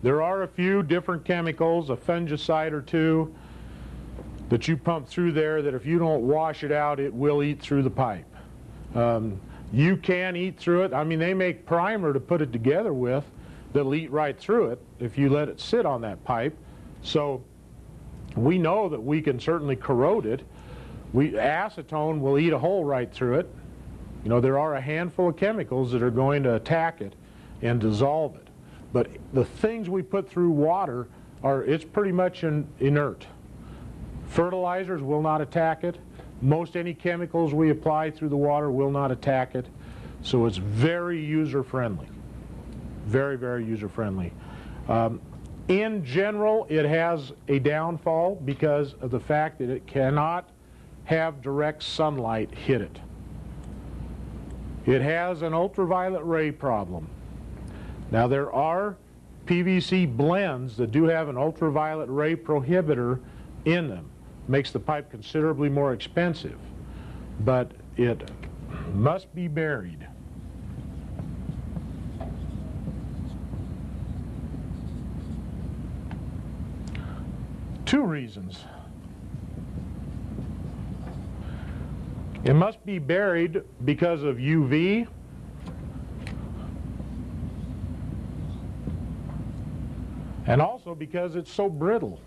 There are a few different chemicals, a fungicide or two, that you pump through there that if you don't wash it out, it will eat through the pipe. You can eat through it. I mean, they make primer to put it together with that'll eat right through it if you let it sit on that pipe. So we know that we can certainly corrode it. Acetone will eat a hole right through it. You know, there are a handful of chemicals that are going to attack it and dissolve it. But the things we put through water it's pretty much inert. Fertilizers will not attack it. Most any chemicals we apply through the water will not attack it. So it's very user-friendly. Very, very user-friendly. In general, it has a downfall because of the fact that it cannot have direct sunlight hit it. It has an ultraviolet ray problem. Now, there are PVC blends that do have an ultraviolet ray prohibitor in them. Makes the pipe considerably more expensive, but it must be buried. Two reasons. It must be buried because of UV, and also because it's so brittle.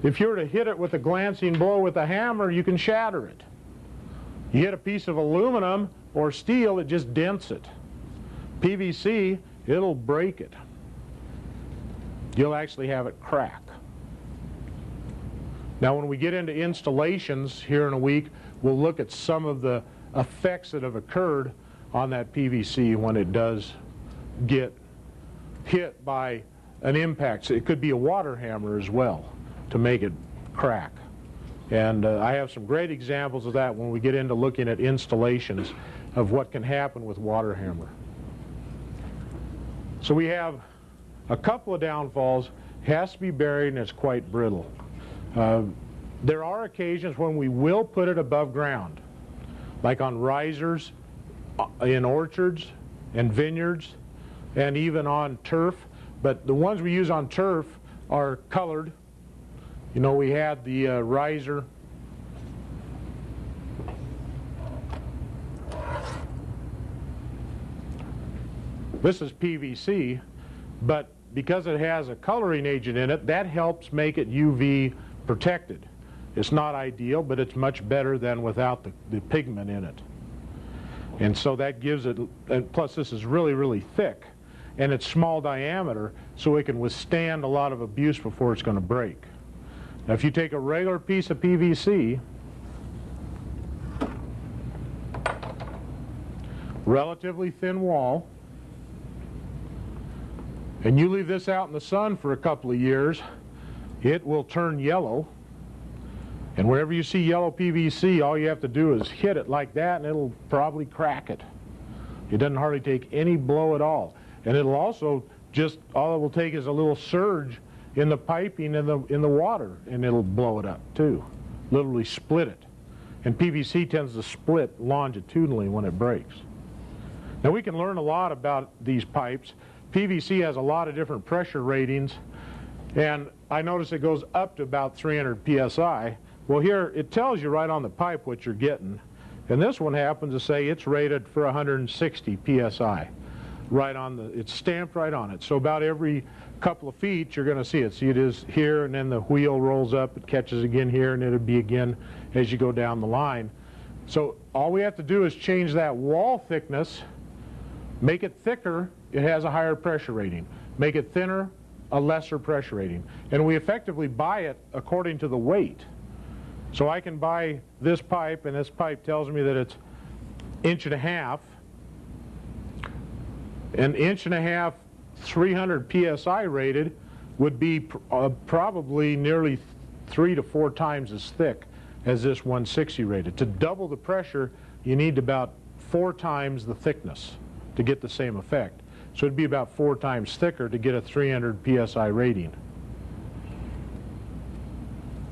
If you were to hit it with a glancing blow with a hammer, you can shatter it. You hit a piece of aluminum or steel, it just dents it. PVC, it'll break it. You'll actually have it crack. Now, when we get into installations here in a week, we'll look at some of the effects that have occurred on that PVC when it does get hit by an impact. So it could be a water hammer as well to make it crack. And I have some great examples of that when we get into looking at installations of what can happen with water hammer. So we have a couple of downfalls. It has to be buried and it's quite brittle. There are occasions when we will put it above ground, like on risers in orchards and vineyards and even on turf. But the ones we use on turf are colored. You know, we had the riser. This is PVC, but because it has a coloring agent in it, that helps make it UV protected. It's not ideal, but it's much better than without the pigment in it. And so that gives it, and plus this is really, really thick, and it's small diameter, so it can withstand a lot of abuse before it's going to break. Now, if you take a regular piece of PVC, relatively thin wall, and you leave this out in the sun for a couple of years, it will turn yellow. And wherever you see yellow PVC, all you have to do is hit it like that, and it'll probably crack it. It doesn't hardly take any blow at all. And it'll also just, all it will take is a little surge in the piping in the water, and it'll blow it up too. Literally split it. And PVC tends to split longitudinally when it breaks. Now, we can learn a lot about these pipes. PVC has a lot of different pressure ratings, and I notice it goes up to about 300 psi. Well, here it tells you right on the pipe what you're getting, and this one happens to say it's rated for 160 psi. Right on it's stamped right on it. So about every couple of feet you're going to see it. See, it is here, and then the wheel rolls up, it catches again here, and it'll be again as you go down the line. So all we have to do is change that wall thickness, make it thicker, it has a higher pressure rating. Make it thinner, a lesser pressure rating. And we effectively buy it according to the weight. So I can buy this pipe, and this pipe tells me that it's 1.5 inches. An 1.5 inches, 300 psi rated would be probably nearly 3 to 4 times as thick as this 160 rated. To double the pressure, you need about 4 times the thickness to get the same effect. So it'd be about 4 times thicker to get a 300 psi rating.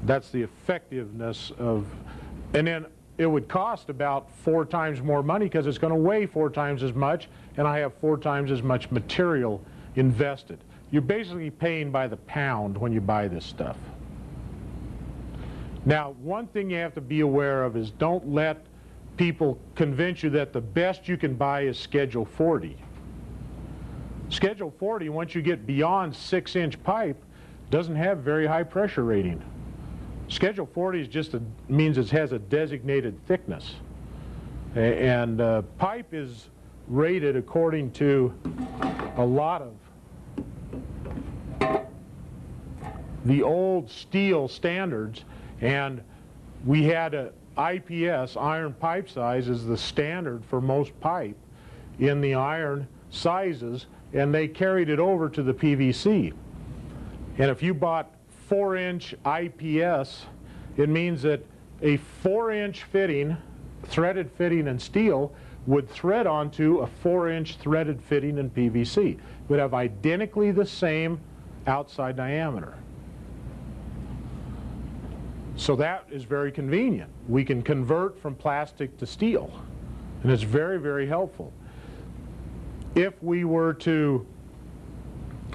That's the effectiveness of, and then it would cost about 4 times more money because it's going to weigh 4 times as much, and I have 4 times as much material invested. You're basically paying by the pound when you buy this stuff. Now, one thing you have to be aware of is don't let people convince you that the best you can buy is Schedule 40. Schedule 40, once you get beyond 6-inch pipe, doesn't have very high pressure rating. Schedule 40 is just means it has a designated thickness. And pipe is rated according to a lot of the old steel standards, and we had a IPS, iron pipe size, is the standard for most pipe in the iron sizes, and they carried it over to the PVC. And if you bought 4-inch IPS, it means that a 4-inch fitting, threaded fitting in steel, would thread onto a 4-inch threaded fitting in PVC. It would have identically the same outside diameter. So that is very convenient. We can convert from plastic to steel, and it's very, very helpful. If we were to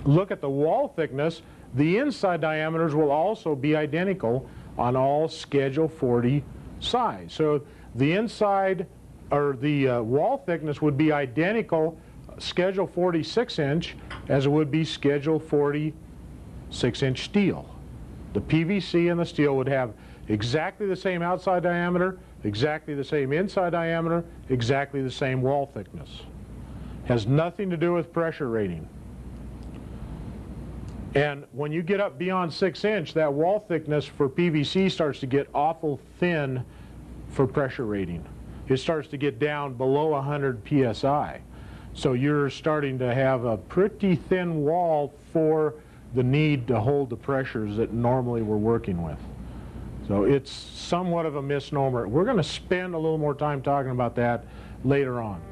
look at the wall thickness, the inside diameters will also be identical on all Schedule 40 size. So the inside, or the wall thickness, would be identical Schedule 40 6-inch as it would be Schedule 40 6-inch steel. The PVC and the steel would have exactly the same outside diameter, exactly the same inside diameter, exactly the same wall thickness. Has nothing to do with pressure rating. And when you get up beyond 6-inch, that wall thickness for PVC starts to get awful thin for pressure rating. It starts to get down below 100 psi. So you're starting to have a pretty thin wall for the need to hold the pressures that normally we're working with. So it's somewhat of a misnomer. We're going to spend a little more time talking about that later on.